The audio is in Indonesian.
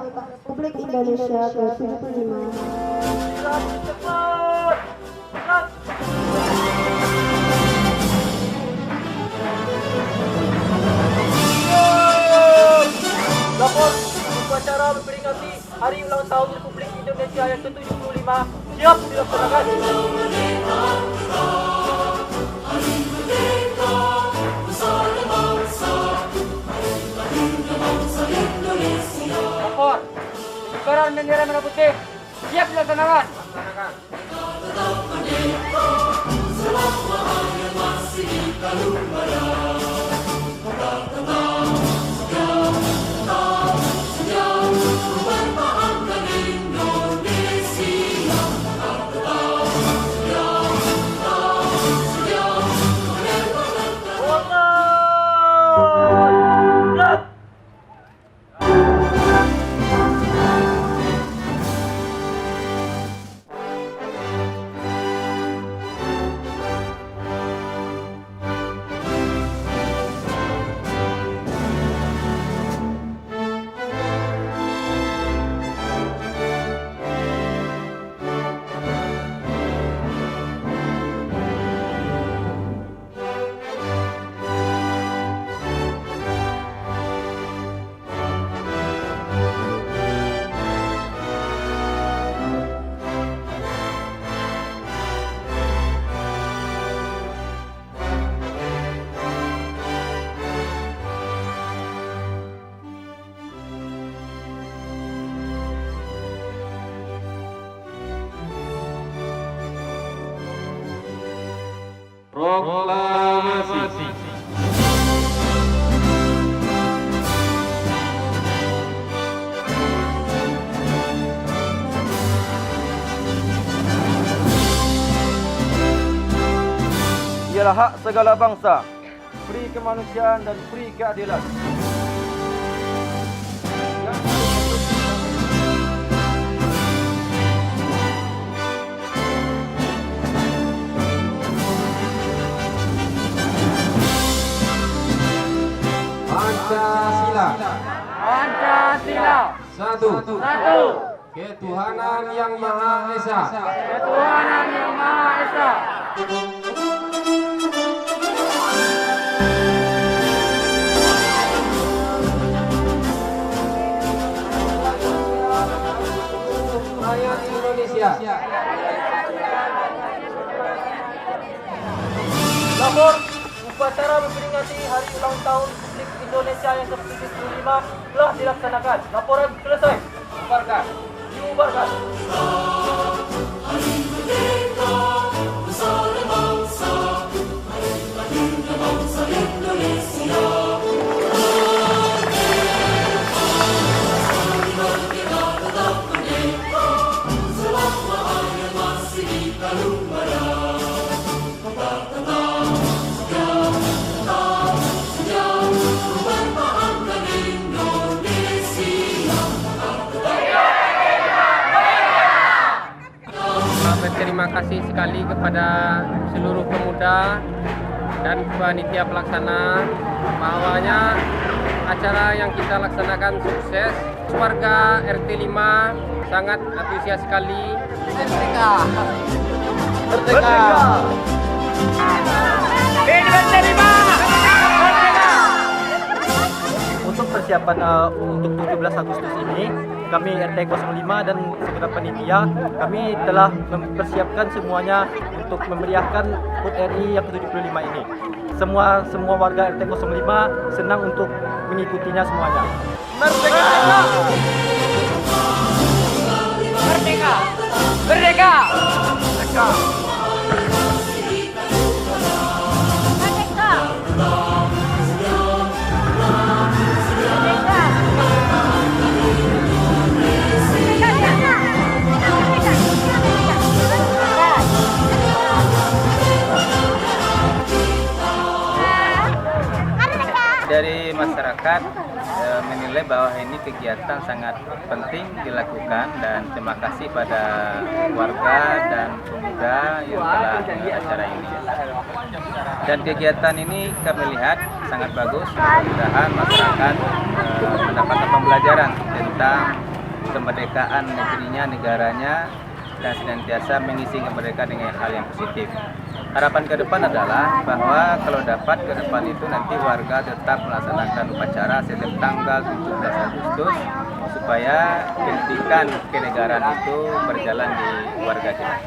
Republik Indonesia ke-75. Lapor upacara memperingati Hari Ulang Tahun Republik Indonesia yang ke-75 siap dilaksanakan. Lapor pengibaran bendera merah putih siap dilaksanakan. Proklamasi. Ialah hak segala bangsa, free kemanusiaan dan free keadilan. Pancasila. Pancasila. Satu. Satu. Ketuhanan yang Maha Esa. Ketuhanan yang Maha Esa. Rakyat Indonesia. Lapor upacara memperingati Hari Ulang Tahun Republik Indonesia yang ke-75 telah dilaksanakan. Laporan selesai. Bubarkan. Dibubarkan. Berterima kasih sekali kepada seluruh pemuda dan panitia pelaksana bahwanya acara yang kita laksanakan sukses. Warga RT 5 sangat antusias sekali. Merdeka! Merdeka! Untuk persiapan untuk 17 Agustus ini, kami RT 05 dan segenap panitia, kami telah mempersiapkan semuanya untuk memeriahkan HUT RI yang ke-75 ini. Semua warga RT 05 senang untuk mengikutinya semuanya. Merdeka! Merdeka! Merdeka! Merdeka! Dari masyarakat menilai bahwa ini kegiatan sangat penting dilakukan dan terima kasih pada warga dan pemuda yang telah mengikuti acara ini. Dan kegiatan ini kami lihat sangat bagus, mudah-mudahan masyarakat mendapatkan pembelajaran tentang kemerdekaan negerinya, negaranya, dan senantiasa mengisi kemerdekaan dengan hal yang positif. Harapan ke depan adalah bahwa kalau dapat ke depan itu nanti warga tetap melaksanakan upacara setiap tanggal 17 Agustus supaya pendidikan kenegaraan itu berjalan di warga kita.